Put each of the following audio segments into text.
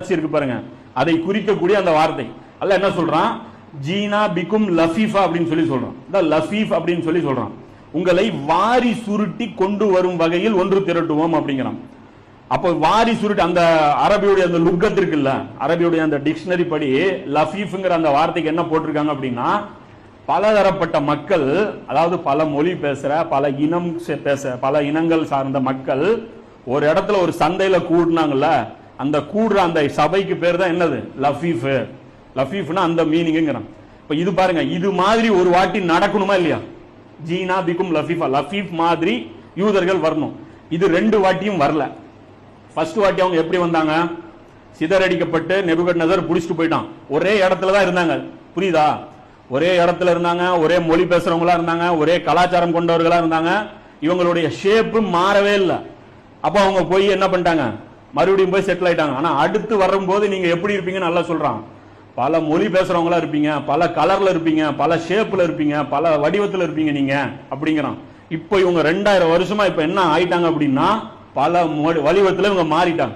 இருக்கு பாருங்க, அதை குறிக்கக்கூடிய அந்த வார்த்தை. அல்ல என்ன சொல்றான், ஜீனா பிகும் லஃபீஃபா அப்படின்னு சொல்லி சொல்றான். இந்த லஃபீஃப் அப்படின்னு சொல்லி சொல்றான், உங்களை வாரி சுருட்டி கொண்டு வரும் வகையில் ஒன்று திரட்டுவோம் அப்படிங்கிறான். அப்போ வாரி சுருட்டி அந்த அரபியுடைய அந்த லுக்கத் இருக்குல்ல, அரபியுடைய அந்த டிக்ஷனரி படி லஃபீஃப்ங்கிற அந்த வார்த்தைக்கு என்ன போட்டிருக்காங்க அப்படின்னா, பலதரப்பட்ட மக்கள், அதாவது பல மொழி பேசுற, பல இனம் பேச, பல இனங்கள் சார்ந்த மக்கள் ஒரு இடத்துல ஒரு சந்தையில கூடுனாங்கல்ல, அந்த கூடுற அந்த சபைக்கு பேர் தான் என்னது, லஃபீஃப். லஃபீஃப்னா அந்த மீனிங்கிறான். இப்ப இது பாருங்க, இது மாதிரி ஒரு வாட்டி நடக்கணுமா இல்லையா? ஜீனா பிகும் லஃபீஃபா, லஃபீஃப் மாதிரி யூதர்கள் வரணும். இது ரெண்டு வாட்டியும் வரல. ஃபர்ஸ்ட் வாட்டி அவங்க எப்படி வந்தாங்க, சிதறடிக்கப்பட்டு நெபுகத்நேசர் புடிச்சிட்டு போயிட்டான். ஒரே இடத்துல தான் இருந்தாங்க, புரியுதா? ஒரே இடத்துல இருந்தாங்க, ஒரே மொழி பேசுறவங்களா இருந்தாங்க, ஒரே கலாச்சாரம் கொண்டவர்களா இருந்தாங்க. இவங்களுடைய ஷேப்பு மாறவே இல்லை. அப்ப அவங்க போய் என்ன பண்ணிட்டாங்க, மறுபடியும் போய் செட்டில் ஆயிட்டாங்க. ஆனா அடுத்து வரும்போது நீங்க எப்படி இருப்பீங்கன்னு நல்லா சொல்றான். பல மொழி பேசுறவங்களா இருப்பீங்க, பல கலர்ல இருப்பீங்க, பல ஷேப்ல இருப்பீங்க, பல வடிவத்துல இருப்பீங்க நீங்க அப்படிங்கிறான். இப்போ இவங்க 2000 வருஷமா இப்ப என்ன ஆயிட்டாங்க அப்படின்னா, பல வடிவத்துல இவங்க மாறிட்டாங்க.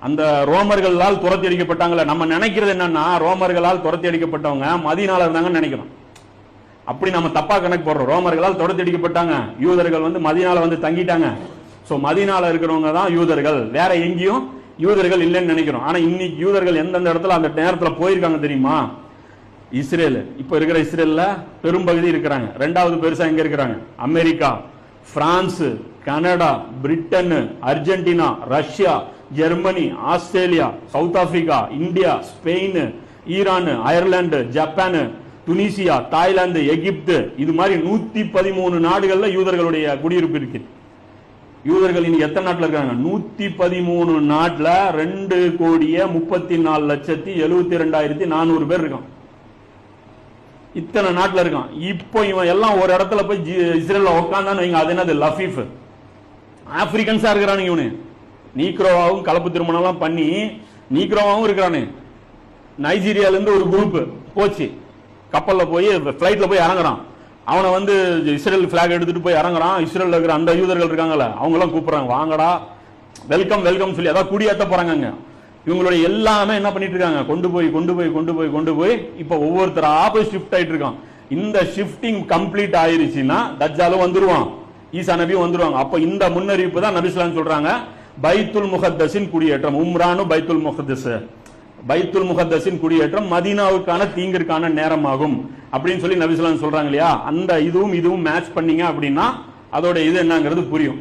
அந்த ரோமர்களால் துரத்தி அடிக்கப்பட்டாங்கல்ல, நம்ம நினைக்கிறது என்னன்னா ரோமர்களால் துரத்தி அடிக்கப்பட்டவங்க மதீனால இருந்தாங்கன்னு நினைக்கிறோம். அப்படி நம்ம தப்பா கணக்கு போடுறோம். ரோமர்களால் துரத்தி அடிக்கப்பட்டாங்க, யூதர்கள் வந்து மதீனால வந்து தங்கிட்டாங்க. சோ மதீனால இருக்கிறவங்க தான் யூதர்கள், வேற எங்கேயும் யூதர்கள் இல்லைன்னு நினைக்கிறோம். ஆனா இன்னைக்கு யூதர்கள் எந்தெந்த இடத்துல அந்த நேரத்தில் போயிருக்காங்க தெரியுமா? இஸ்ரேல், இப்ப இருக்கிற இஸ்ரேல்ல பெரும்பகுதி இருக்கிறாங்க. ரெண்டாவது பெருசா எங்க இருக்கிறாங்க, America, France, Canada, Britain, Argentina, Russia, Germany, Australia, South Africa, India, Spain, Iran, Ireland, Japan, Tunisia, Thailand, Egypt, இது மாதிரி 113 நாடுகள்ல யூதர்களுடைய குடியிருப்பு இருக்கு. யூதர்கள் இன்னைக்கு எத்தனை நாட்டில் இருக்காங்க, 113 நாட்டில் 2,34,72,400 பேர் இருக்கான். இத்தனை நாட்டில் இருக்கான். இப்போ இவன் எல்லாம் ஒரு இடத்துல போய் இஸ்ரேல்ல உட்காந்தான்னு வைங்க, அது என்னது, லஃபீஃப். ஆப்பிரிக்கன்ஸா இருக்கிறானுங்க இவனு. நீக்ரோவாவும் கலப்பு திருமணம் எல்லாம் பண்ணி நீக்ரோவாவும் இருக்கிறானு. நைஜீரியால இருந்து ஒரு குரூப் போச்சு, கப்பல்ல போய் பிளைட்ல போய் இறங்குறான். அவனை வந்து இஸ்ரேல் பிளாக் எடுத்துட்டு போய் இறங்குறான். இஸ்ரேல் இருக்கிற அந்த யூதர்கள் இருக்காங்கல்ல, அவங்க எல்லாம் கூப்பிடுறாங்க, வாங்கடா வெல்கம் வெல்கம் சொல்லி, அதான் குடியேற்ற போறாங்க. இவங்களுடைய எல்லாமே என்ன பண்ணிட்டு இருக்காங்க, கொண்டு போய் இப்ப ஒவ்வொருத்தரா போய் ஷிஃப்ட் ஆயிட்டு இருக்கான். இந்த ஷிஃப்டிங் கம்ப்ளீட் ஆயிருச்சுன்னா தஜ்ஜாலும் வந்துருவான், ஈசா நபியும் வந்துருவாங்க. அப்ப இந்த முன்னறிவிப்பு தான் நபி ஸல்லல்லாஹு அலைஹி வஸல்லம் சொல்றாங்க, பைத்துல் முகத்தஸின் குடியேற்றம். உம்ரானு பைத்துல் முகத்தஸ், பைத்துல் முகத்தஸின் குடியேற்றம் மதீனாவுக்கான தீங்கிற்கான நேரமாகும் அப்படின்னு சொல்லி நபி ஸல்லல்லாஹு அலைஹி வஸல்லம் சொல்றாங்க இல்லையா? அந்த இதுவும் மேட்ச் பண்ணீங்க அப்படின்னா அதோட இது என்னங்கிறது புரியும்.